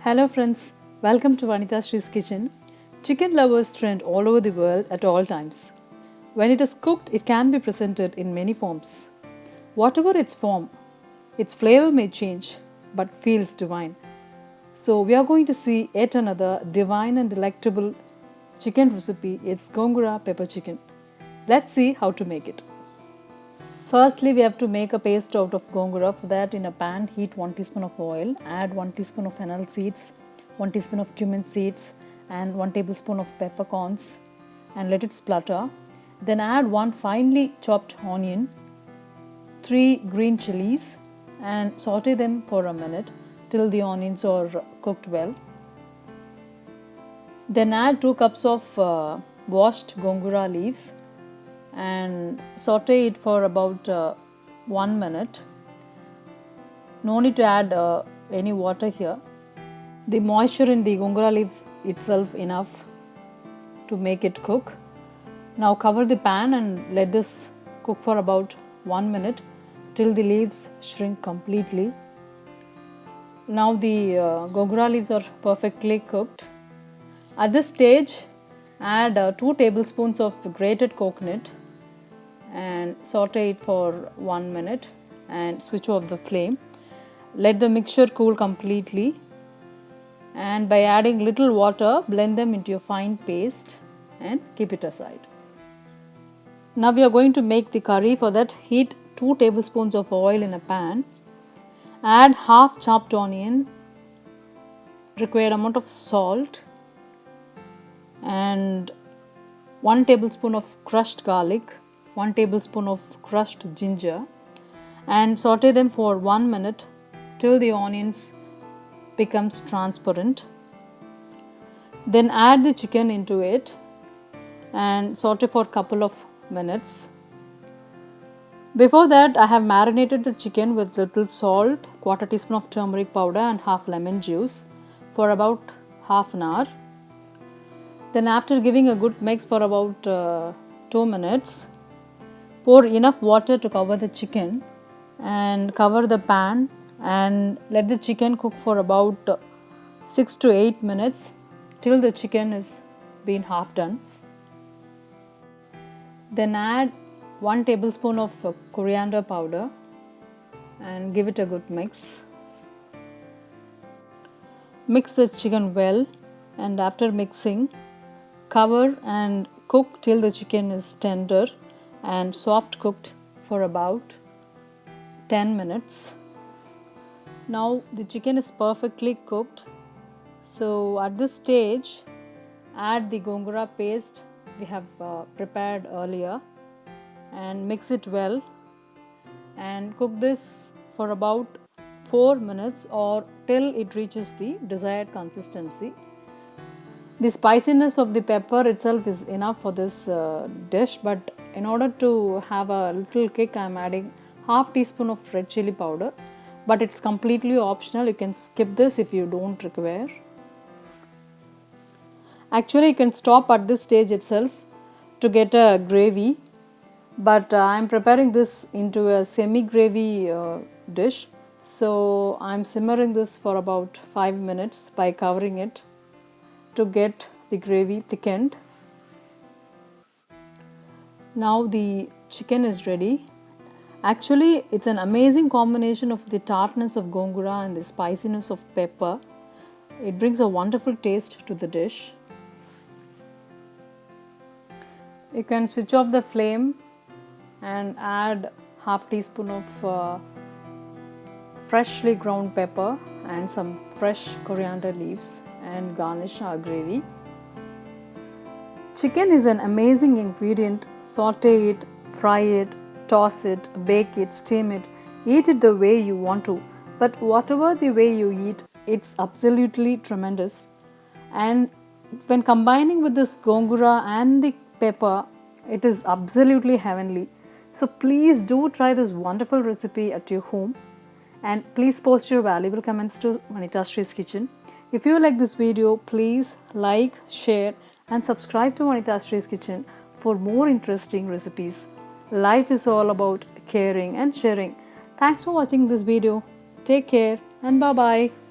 Hello friends, welcome to Vanita's Kitchen. Chicken lovers trend all over the world at all times. When it is cooked, it can be presented in many forms. Whatever its form, its flavor may change, but feels divine. So we are going to see yet another divine and delectable chicken recipe. It's Gongura Pepper Chicken. Let's see how to make it. Firstly, we have to make a paste out of gongura. For that, in a pan, heat 1 teaspoon of oil, add 1 teaspoon of fennel seeds, 1 teaspoon of cumin seeds and 1 tablespoon of peppercorns and let it splutter. Then add 1 finely chopped onion, 3 green chilies and saute them for a minute till the onions are cooked well. Then add 2 cups of washed gongura leaves and saute it for about 1 minute. No need to add any water here. The moisture in the gongura leaves itself enough to make it cook. Now cover the pan and let this cook for about 1 minute till the leaves shrink completely. Now the gongura leaves are perfectly cooked. At this stage, add 2 tablespoons of grated coconut and saute it for 1 minute and switch off the flame. Let the mixture cool completely and by adding little water, blend them into a fine paste and keep it aside. Now we are going to make the curry. For that, heat 2 tablespoons of oil in a pan. Add half chopped onion, required amount of salt and 1 tablespoon of crushed garlic, 1 tablespoon of crushed ginger and saute them for 1 minute till the onions becomes transparent. Then add the chicken into it and saute for a couple of minutes. Before that, I have marinated the chicken with little salt, quarter teaspoon of turmeric powder and half lemon juice for about half an hour. Then after giving a good mix for about 2 minutes, pour enough water to cover the chicken and cover the pan and let the chicken cook for about 6 to 8 minutes till the chicken is been half done. Then add 1 tablespoon of coriander powder and give it a good mix. Mix the chicken well and after mixing, cover and cook till the chicken is tender and soft cooked for about 10 minutes. Now the chicken is perfectly cooked. So at this stage, add the gongura paste we have prepared earlier and mix it well and cook this for about 4 minutes or till it reaches the desired consistency. The spiciness of the pepper itself is enough for this dish, but in order to have a little kick, I am adding half teaspoon of red chili powder, but it's completely optional. You can skip this if you don't require. Actually, you can stop at this stage itself to get a gravy, but I am preparing this into a semi-gravy dish. So I am simmering this for about 5 minutes by covering it to get the gravy thickened. Now the chicken is ready. Actually, it's an amazing combination of the tartness of gongura and the spiciness of pepper. It brings a wonderful taste to the dish. You can switch off the flame and add half teaspoon of freshly ground pepper and some fresh coriander leaves and garnish our gravy. Chicken is an amazing ingredient. Saute it, fry it, toss it, bake it, steam it, eat it the way you want to. But whatever the way you eat, it's absolutely tremendous. And when combining with this gongura and the pepper, it is absolutely heavenly. So please do try this wonderful recipe at your home. And please post your valuable comments to Vanita's Kitchen. If you like this video, please like, share and subscribe to Vanita's Kitchen for more interesting recipes. Life is all about caring and sharing. Thanks for watching this video. Take care and bye-bye.